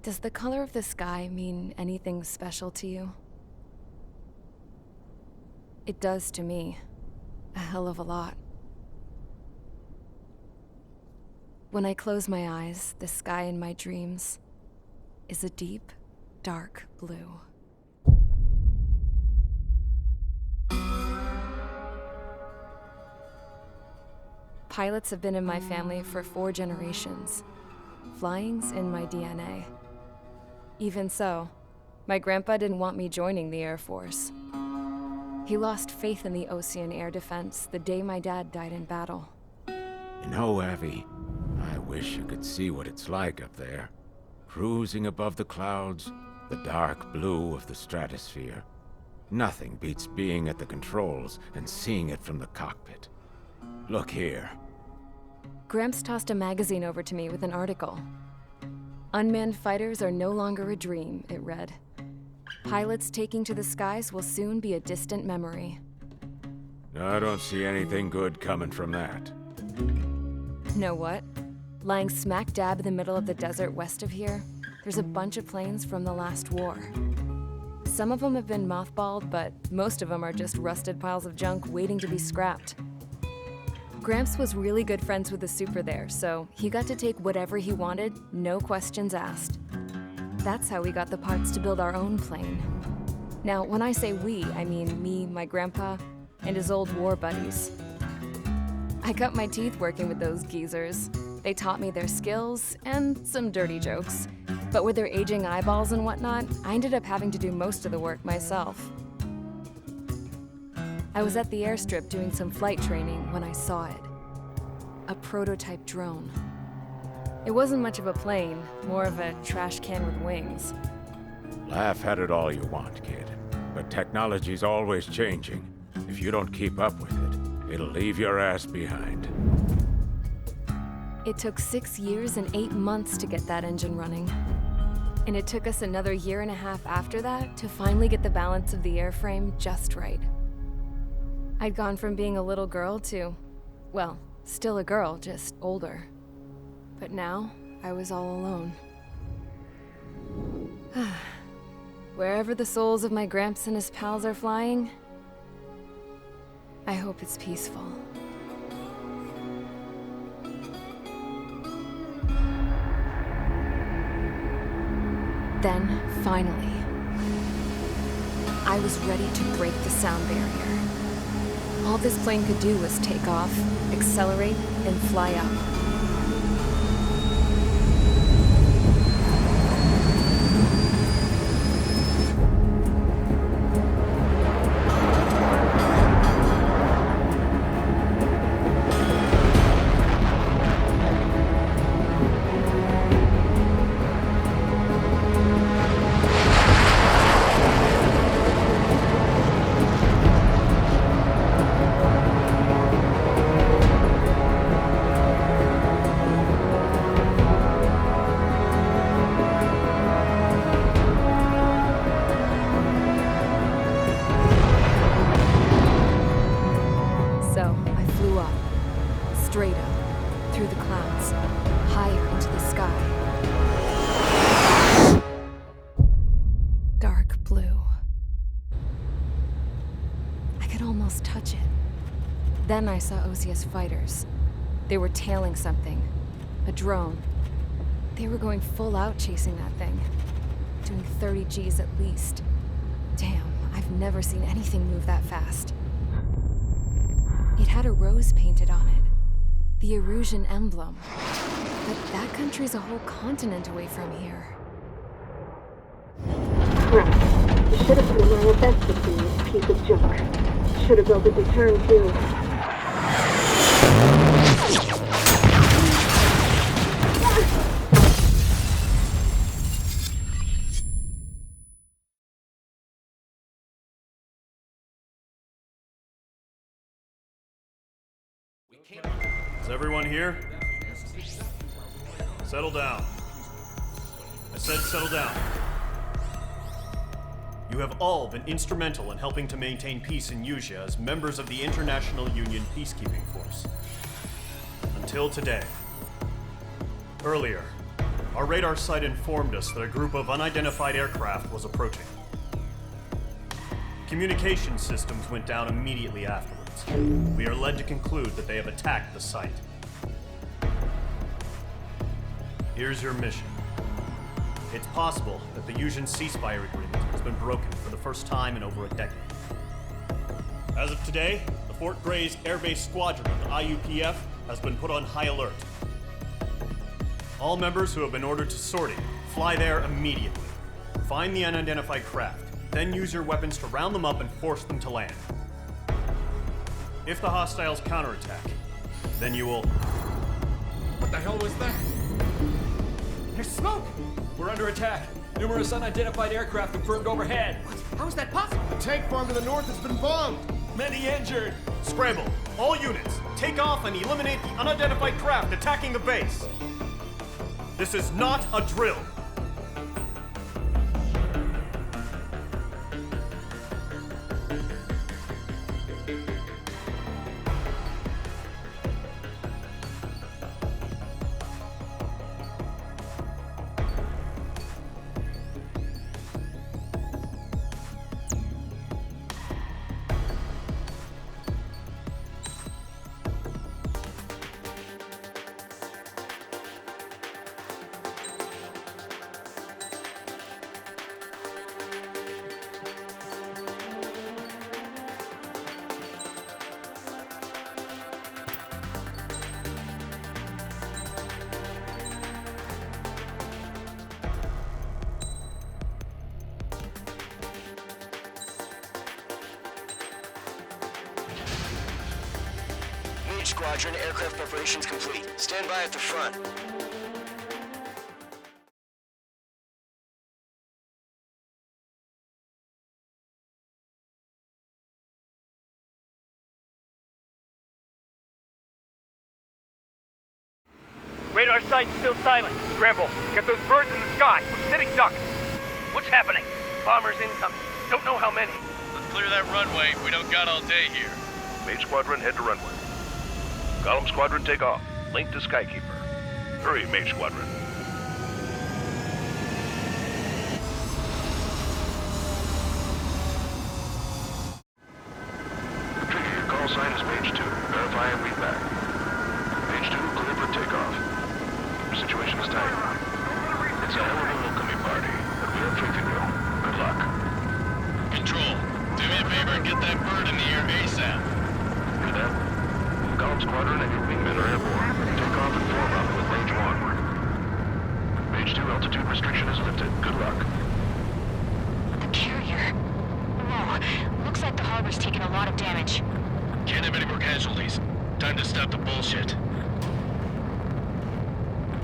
Does the color of the sky mean anything special to you? It does to me. A hell of a lot. When I close my eyes, the sky in my dreams is a deep, dark blue. Pilots have been in my family for 4 generations. Flying's in my DNA. Even so, my grandpa didn't want me joining the Air Force. He lost faith in the Ocean Air Defense the day my dad died in battle. You know, Abby, I wish you could see what it's like up there. Cruising above the clouds, the dark blue of the stratosphere. Nothing beats being at the controls and seeing it from the cockpit. Look here. Gramps tossed a magazine over to me with an article. Unmanned fighters are no longer a dream, it read. Pilots taking to the skies will soon be a distant memory. I don't see anything good coming from that. Know what? Lying smack dab in the middle of the desert west of here, there's a bunch of planes from the last war. Some of them have been mothballed, but most of them are just rusted piles of junk waiting to be scrapped. Gramps was really good friends with the super there, so he got to take whatever he wanted, no questions asked. That's how we got the parts to build our own plane. Now, when I say we, I mean me, my grandpa, and his old war buddies. I cut my teeth working with those geezers. They taught me their skills and some dirty jokes. But with their aging eyeballs and whatnot, I ended up having to do most of the work myself. I was at the airstrip doing some flight training when I saw it. A prototype drone. It wasn't much of a plane, more of a trash can with wings. Laugh at it all you want, kid. But technology's always changing. If you don't keep up with it, it'll leave your ass behind. It took 6 years and 8 months to get that engine running. And it took us another 1.5 years after that to finally get the balance of the airframe just right. I'd gone from being a little girl to, well, still a girl, just older. But now, I was all alone. Wherever the souls of my Gramps and his pals are flying, I hope it's peaceful. Then, finally, I was ready to break the sound barrier. All this plane could do was take off, accelerate, and fly up. So, I flew up, straight up, through the clouds, higher into the sky. Dark blue. I could almost touch it. Then I saw Osia's fighters. They were tailing something. A drone. They were going full out chasing that thing. Doing 30 Gs at least. Damn, I've never seen anything move that fast. It had a rose painted on it. The Erusian emblem. But that country's a whole continent away from here. Right. You should have put my investment in this piece of junk. Should have built a return too. Is everyone here? Settle down. I said settle down. You have all been instrumental in helping to maintain peace in Usea as members of the International Union Peacekeeping Force. Until today. Earlier, our radar site informed us that a group of unidentified aircraft was approaching. Communication systems went down immediately afterwards. We are led to conclude that they have attacked the site. Here's your mission. It's possible that the Yuuzhan ceasefire agreement has been broken for the first time in over a decade. As of today, the Fort Grays Air Base Squadron of the IUPF has been put on high alert. All members who have been ordered to sortie, fly there immediately. Find the unidentified craft, then use your weapons to round them up and force them to land. If the hostiles counterattack, then you will... What the hell was that? There's smoke! We're under attack. Numerous unidentified aircraft confirmed overhead. How is that possible? The tank farm to the north has been bombed! Many injured. Scramble! All units, take off and eliminate the unidentified craft attacking the base! This is not a drill! Squadron, aircraft preparations complete. Stand by at the front. Radar site's still silent. Scramble. Get those birds in the sky. We're sitting ducks. What's happening? Bombers incoming. Don't know how many. Let's clear that runway. We don't got all day here. Mage Squadron, head to runway. Column Squadron, take off. Link to Skykeeper. Hurry, Mage Squadron. Trigger, your call sign is Mage 2. Verify and read back. Mage 2, clear for takeoff. Your situation is tight. It's a hell of a welcoming party, but we have faith in you. Good luck. Control, do me a favor and get that bird in the air ASAP. Hear that? Column Squadron and your wingmen are airborne. Take off and form up with Mage 1. Mage 2, altitude restriction is lifted. Good luck. The carrier. Whoa. Looks like the harbor's taken a lot of damage. Can't have any more casualties. Time to stop the bullshit.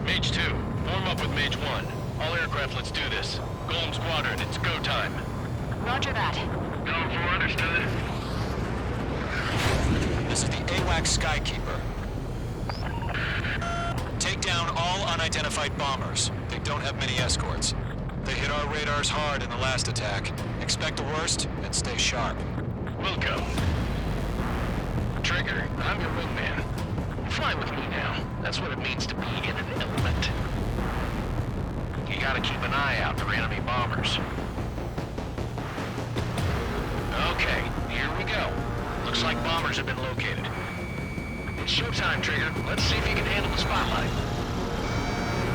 Mage 2, form up with Mage 1. All aircraft, let's do this. Golem Squadron, it's go time. Roger that. Go for understood. This is the AWAC Skykeeper. Take down all unidentified bombers. They don't have many escorts. They hit our radars hard in the last attack. Expect the worst and stay sharp. Wilco. Trigger, I'm your wingman. Fly with me now. That's what it means to be in an element. You gotta keep an eye out for enemy bombers. Okay, here we go. Looks like bombers have been located. It's showtime, Trigger. Let's see if you can handle the spotlight.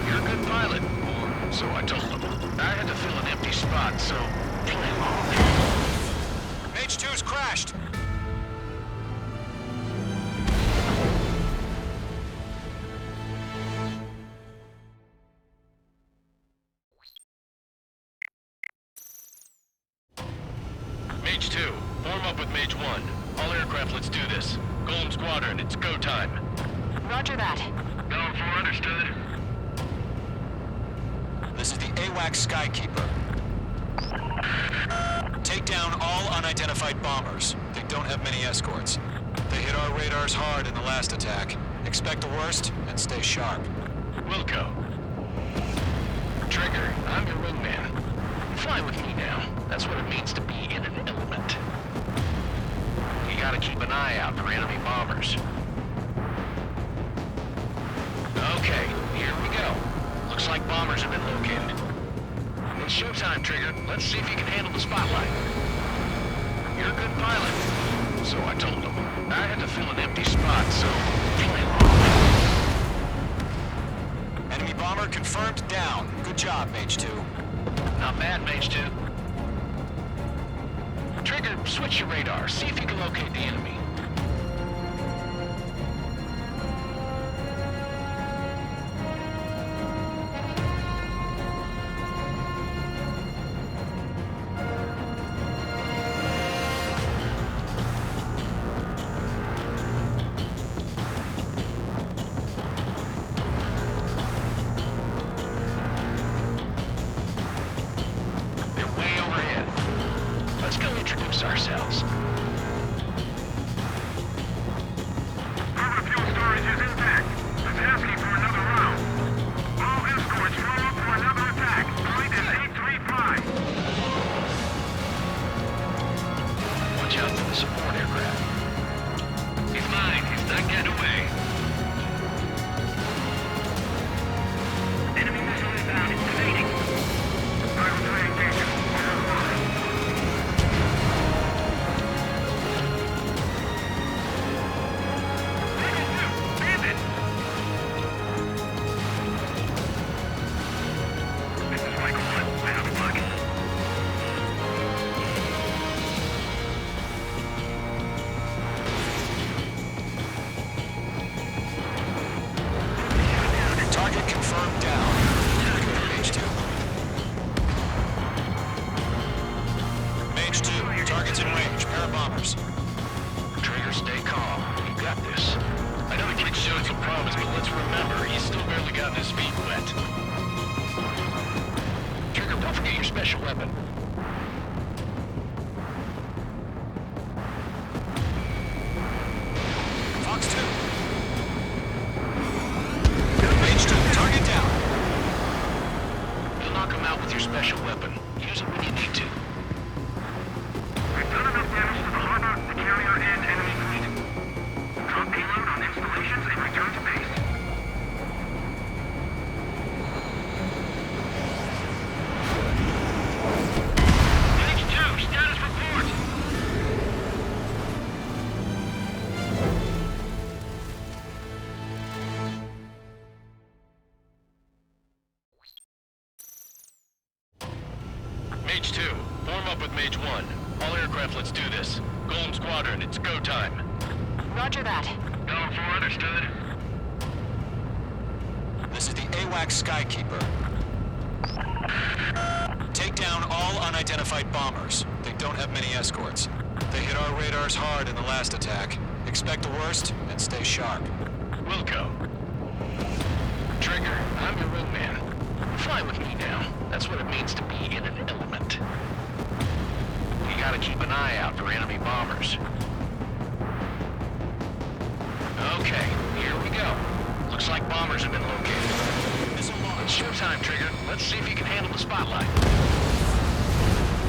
You're a good pilot, or so I told them. I had to fill an empty spot, so play along. Mage 2's crashed. Mage 2, form up with Mage 1. All aircraft, let's do this. Golem Squadron, it's go time. Roger that. Going for understood. This is the AWAC Skykeeper. Take down all unidentified bombers. They don't have many escorts. They hit our radars hard in the last attack. Expect the worst and stay sharp. Wilco. Trigger, I'm your wingman. Fly with me now. That's what it means to be in an element. You gotta keep an eye out for enemy bombers. Okay, here we go. Looks like bombers have been located. It's showtime, Trigger. Let's see if you can handle the spotlight. You're a good pilot. So I told him. I had to fill an empty spot, so play along. Enemy bomber confirmed down. Good job, Mage 2. Not bad, Mage 2. Trigger, switch your radar. See if you can locate the enemy. Ourselves. Our fuel storage is intact. It's asking for another round. All escorts roll up for another attack. Point is 835. Watch out for the support aircraft. He's mine. He's not getting away. Enemy missile inbound. It's evading. I will try and engage him. Target confirmed down. Good, Mage 2. Mage 2, target's in range. Pair of bombers. Trigger, stay calm. You got this. I know the kid showed some promise, but let's remember, he's still barely gotten his feet wet. Trigger, don't forget your special weapon. Fox 2. Mage 2, target down. You'll knock him out with your special weapon. Use it when you need to. We've done enough damage to the harbor, the carrier, and enemy fleet. Drop payload on installations and return to base. Mage 2, status report! Mage 2, form up with Mage 1. All aircraft, let's do this. Golem Squadron, it's go time. Roger that. Going for understood. This is the AWAC Skykeeper. Take down all unidentified bombers. They don't have many escorts. They hit our radars hard in the last attack. Expect the worst and stay sharp. Wilco. Trigger, I'm your wingman. Fly with me now. That's what it means to be in an element. You gotta keep an eye out for enemy bombers. Okay, here we go. Looks like bombers have been located. It's showtime, Trigger. Let's see if you can handle the spotlight.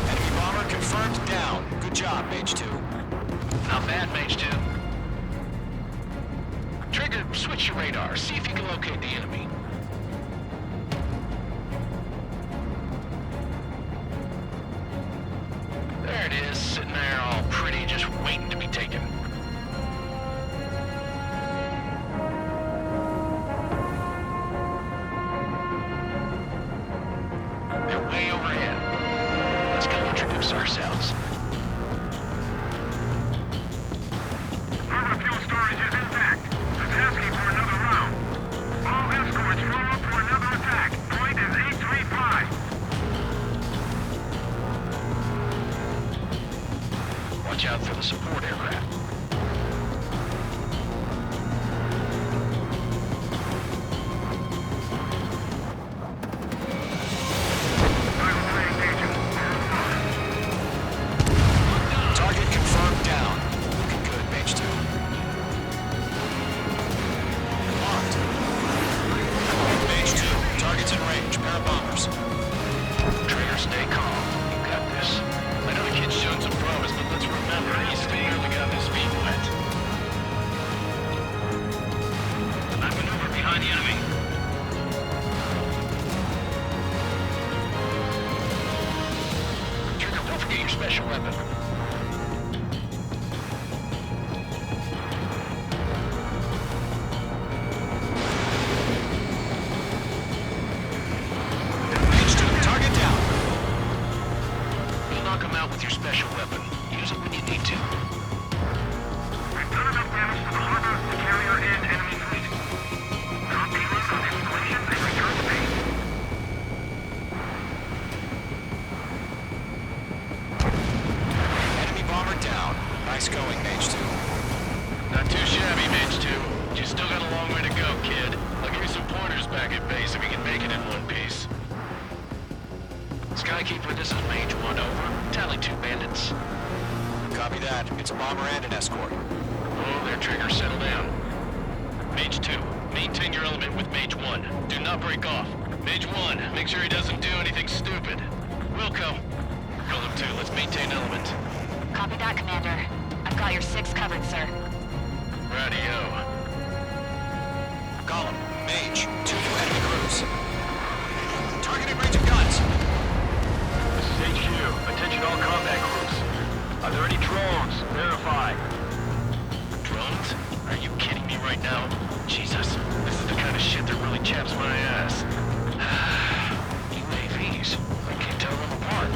Enemy bomber confirmed down. Good job, Mage 2. Not bad, Mage 2. Trigger, switch your radar. See if you can locate the enemy. There it is, sitting there all pretty, just waiting to be taken. They're way overhead. Let's go introduce ourselves. Our fuel storage is intact. It's asking for another round. All escorts roll up for another attack. Point is 835. Watch out for the support aircraft. I will try and engage him. special weapon. H2, target down. You'll knock him out with your special weapon. Use it when you need to. We've done enough damage to the harbor to carry our in enemy fleet. Drop payload on installation and return to base. Enemy bomber down. Nice going, H2. Not too shabby, Mage 2. But you still got a long way to go, kid. I'll give you some pointers back at base if you can make it in one piece. Skykeeper, this is Mage 1, over. Tally 2 bandits. Copy that. It's a bomber and an escort. Oh, their trigger, settle down. Mage 2, maintain your element with Mage 1. Do not break off. Mage 1, make sure he doesn't do anything stupid. Wilco. Golem 2, let's maintain element. Copy that, Commander. I've got your 6 covered, sir. Radio. Column, Mage, 2 new enemy crews. Targeted range of guns. This is HQ. Attention all combat crews. Are there any drones? Verify. Drones? Are you kidding me right now? Jesus, this is the kind of shit that really chaps my ass. UAVs. I can't tell them apart.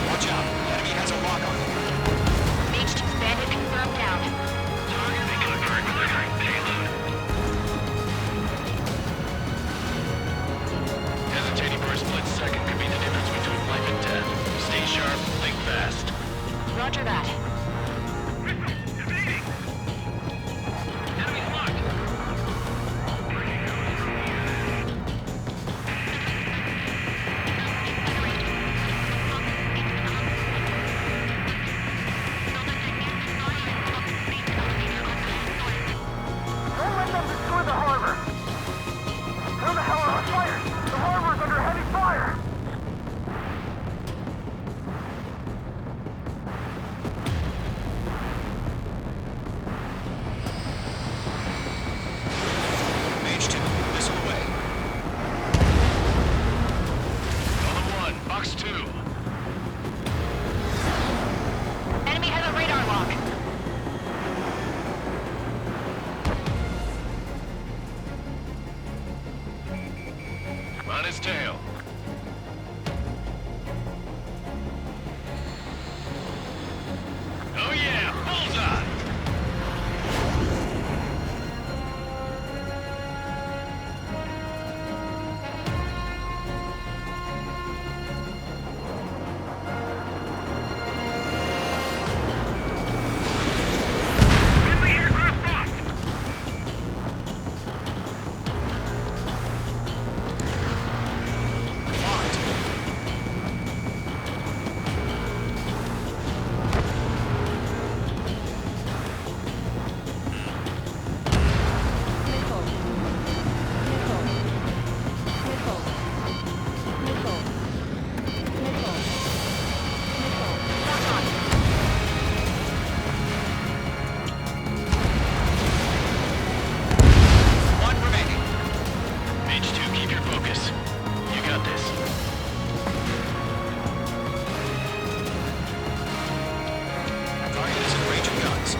Watch out. Enemy has a lock on them. Mage 2's bandit confirmed down. Hesitating for a split second could be the difference between life and death. Stay sharp, think fast. Roger that. Enemy's locked. Don't let them destroy the harbor! Who the hell are fire? The harbor's under heavy fire! Mage 2, missile away. Column 1, box 2. Enemy has a radar lock. On his tail. Oh yeah, bullseye! Friendly aircraft lost! One remaining. Mage 2, keep your focus. You got this. Target is in range of guns.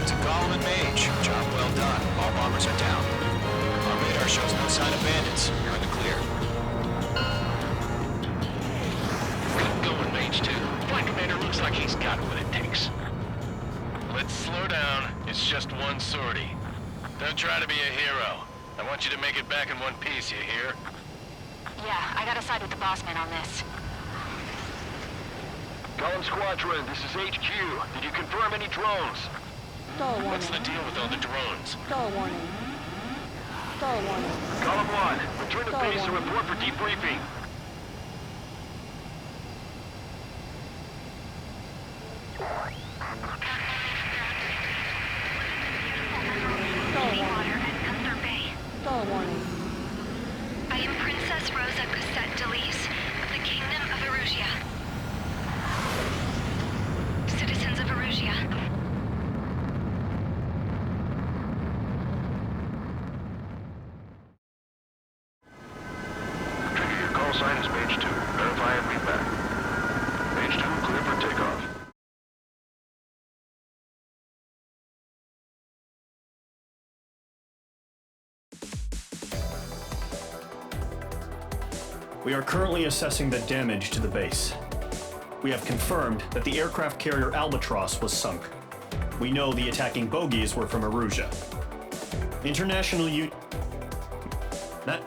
It's a column and Mage. Job well done. All bombers are down. Our radar shows no sign of bandits. You're in the clear. Good going, Mage 2. Flight Commander looks like he's got what it takes. Let's slow down. It's just one sortie. Don't try to be a hero. I want you to make it back in one piece, you hear? Yeah, I gotta side with the boss man on this. Column Squadron, this is HQ. Did you confirm any drones? Go What's warning. the deal with all the drones? Go warning. Column 1, return to base and report for debriefing. Seawater at Cutler Bay. I am Princess Rosa Cosette Delise of the Kingdom of Erusia. Citizens of Erusia. Trigger, your call sign is page 2. Verify and read back. Page 2, clear for takeoff. We are currently assessing the damage to the base. We have confirmed that the aircraft carrier Albatross was sunk. We know the attacking bogies were from Erusia. International That...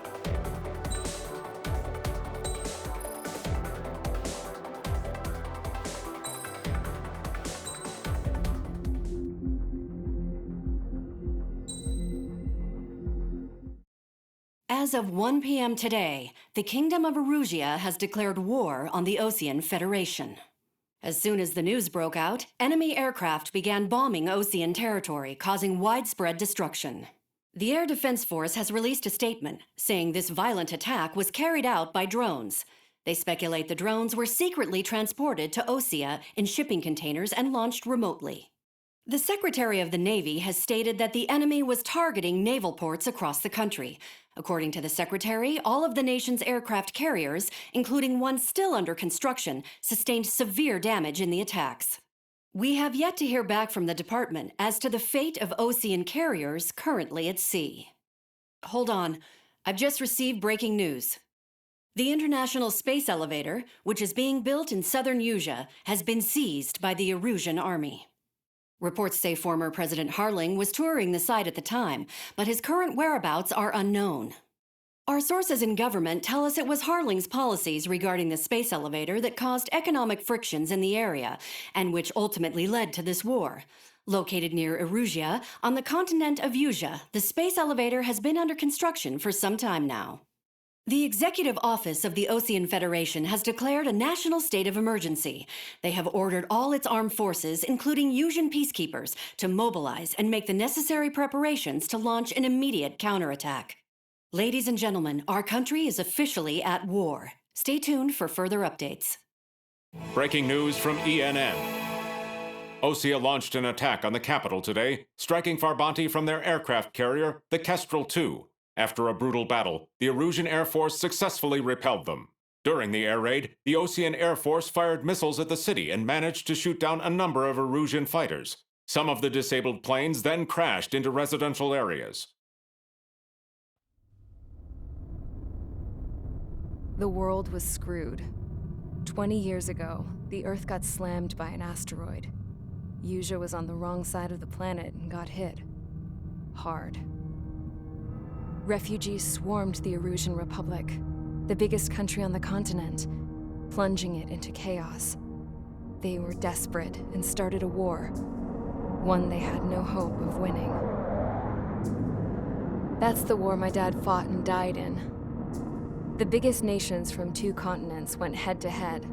As of 1 p.m. today, the Kingdom of Erusia has declared war on the Osean Federation. As soon as the news broke out, enemy aircraft began bombing Osean territory, causing widespread destruction. The Air Defense Force has released a statement saying this violent attack was carried out by drones. They speculate the drones were secretly transported to Osea in shipping containers and launched remotely. The Secretary of the Navy has stated that the enemy was targeting naval ports across the country. According to the Secretary, all of the nation's aircraft carriers, including one still under construction, sustained severe damage in the attacks. We have yet to hear back from the department as to the fate of Osean carriers currently at sea. Hold on, I've just received breaking news. The International Space Elevator, which is being built in southern Usea, has been seized by the Erusian Army. Reports say former President Harling was touring the site at the time, but his current whereabouts are unknown. Our sources in government tell us it was Harling's policies regarding the space elevator that caused economic frictions in the area, and which ultimately led to this war. Located near Erusia, on the continent of Usea, the space elevator has been under construction for some time now. The Executive Office of the Osean Federation has declared a national state of emergency. They have ordered all its armed forces, including Usian peacekeepers, to mobilize and make the necessary preparations to launch an immediate counterattack. Ladies and gentlemen, our country is officially at war. Stay tuned for further updates. Breaking news from ENN. Osea launched an attack on the capital today, striking Farbanti from their aircraft carrier, the Kestrel II. After a brutal battle, the Erusian Air Force successfully repelled them. During the air raid, the Osean Air Force fired missiles at the city and managed to shoot down a number of Erusian fighters. Some of the disabled planes then crashed into residential areas. The world was screwed. 20 years ago, the Earth got slammed by an asteroid. Usea was on the wrong side of the planet and got hit. Hard. Refugees swarmed the Erusian Republic, the biggest country on the continent, plunging it into chaos. They were desperate and started a war, one they had no hope of winning. That's the war my dad fought and died in. The biggest nations from 2 continents went head-to-head,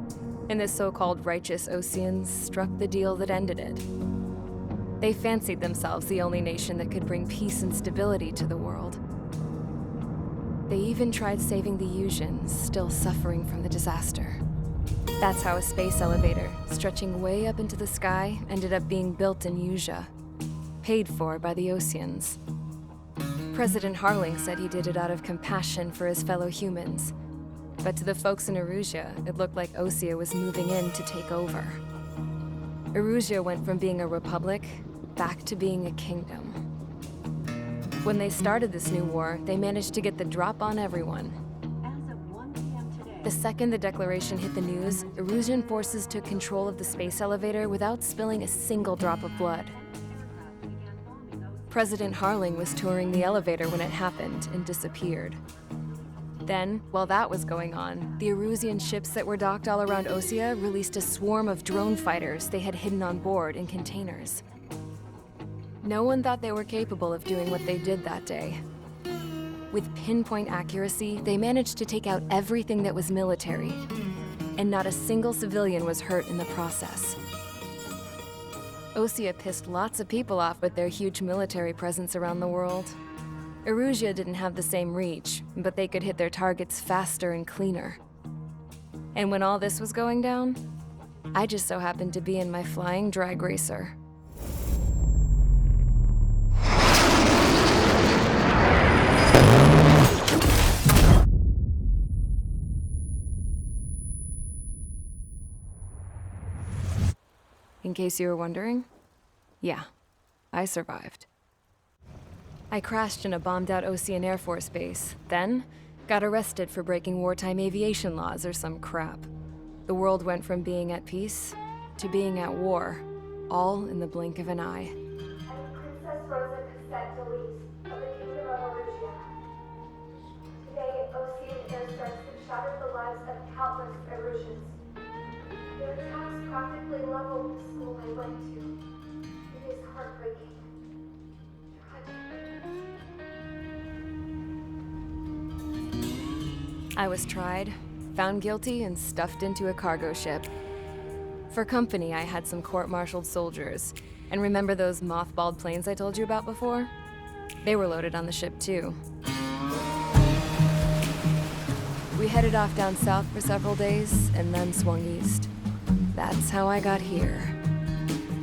and the so-called righteous Oseans struck the deal that ended it. They fancied themselves the only nation that could bring peace and stability to the world. They even tried saving the Usians, still suffering from the disaster. That's how a space elevator, stretching way up into the sky, ended up being built in Usea, paid for by the Oseans. President Harling said he did it out of compassion for his fellow humans. But to the folks in Erusia, it looked like Osea was moving in to take over. Erusia went from being a republic back to being a kingdom. When they started this new war, they managed to get the drop on everyone. As of 1 p.m. today, The second the declaration hit the news, Erusian forces took control of the space elevator without spilling a single drop of blood. President Harling was touring the elevator when it happened and disappeared. Then, while that was going on, the Erusian ships that were docked all around Osea released a swarm of drone fighters they had hidden on board in containers. No one thought they were capable of doing what they did that day. With pinpoint accuracy, they managed to take out everything that was military, and not a single civilian was hurt in the process. Osea pissed lots of people off with their huge military presence around the world. Erusia didn't have the same reach, but they could hit their targets faster and cleaner. And when all this was going down, I just so happened to be in my flying drag racer. In case you were wondering, yeah, I survived. I crashed in a bombed-out Osean Air Force base, then got arrested for breaking wartime aviation laws or some crap. The world went from being at peace to being at war, all in the blink of an eye. Princess Rosa Cassette Delete of the Kingdom of Erusia. Today, Osean airstrikes have shattered the lives of countless Erusians. Their attacks practically leveled the school I went to. It is heartbreaking. I was tried, found guilty, and stuffed into a cargo ship. For company, I had some court-martialed soldiers. And remember those mothballed planes I told you about before? They were loaded on the ship, too. We headed off down south for several days, and then swung east. That's how I got here.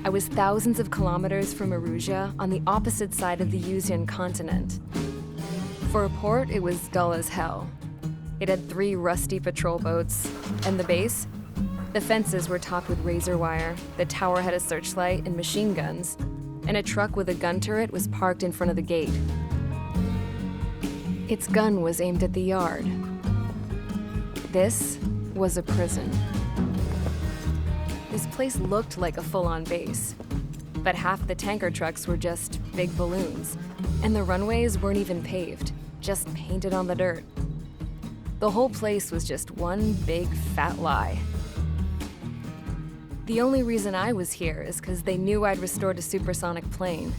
I was thousands of kilometers from Erusia, on the opposite side of the Usian continent. For a port, it was dull as hell. It had 3 rusty patrol boats. And the base? The fences were topped with razor wire, the tower had a searchlight and machine guns, and a truck with a gun turret was parked in front of the gate. Its gun was aimed at the yard. This was a prison. This place looked like a full-on base, but half the tanker trucks were just big balloons, and the runways weren't even paved, just painted on the dirt. The whole place was just one big fat lie. The only reason I was here is because they knew I'd restored a supersonic plane.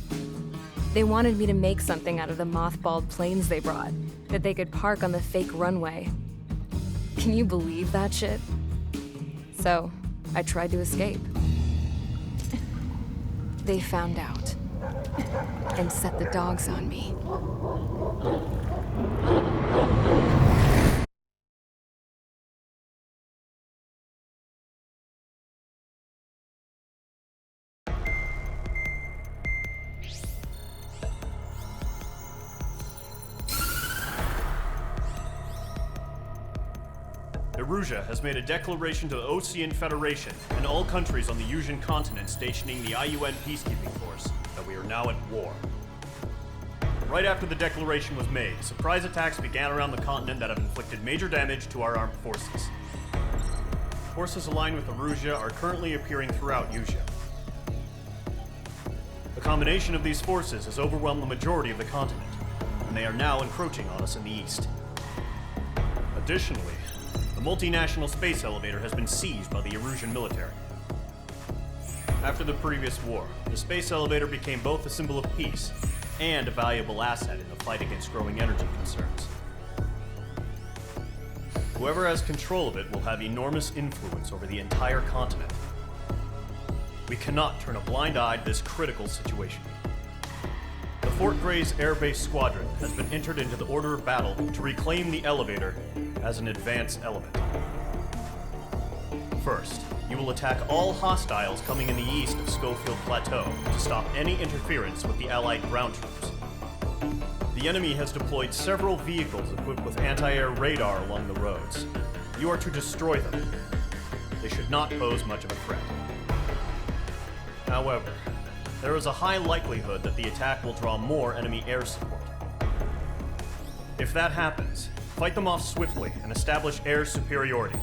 They wanted me to make something out of the mothballed planes they brought, that they could park on the fake runway. Can you believe that shit? So, I tried to escape. They found out, and set the dogs on me. Erusia has made a declaration to the Osean Federation and all countries on the Usian continent stationing the IUN peacekeeping force that we are now at war. Right after the declaration was made, surprise attacks began around the continent that have inflicted major damage to our armed forces. Forces aligned with Erusia are currently appearing throughout Usia. The combination of these forces has overwhelmed the majority of the continent, and they are now encroaching on us in the east. Additionally, the multinational space elevator has been seized by the Erusian military. After the previous war, the space elevator became both a symbol of peace and a valuable asset in the fight against growing energy concerns. Whoever has control of it will have enormous influence over the entire continent. We cannot turn a blind eye to this critical situation. The Fort Gray's Air Base Squadron has been entered into the order of battle to reclaim the elevator as an advance element. First, you will attack all hostiles coming in the east of Schofield Plateau to stop any interference with the Allied ground troops. The enemy has deployed several vehicles equipped with anti-air radar along the roads. You are to destroy them. They should not pose much of a threat. However, there is a high likelihood that the attack will draw more enemy air support. If that happens, fight them off swiftly and establish air superiority.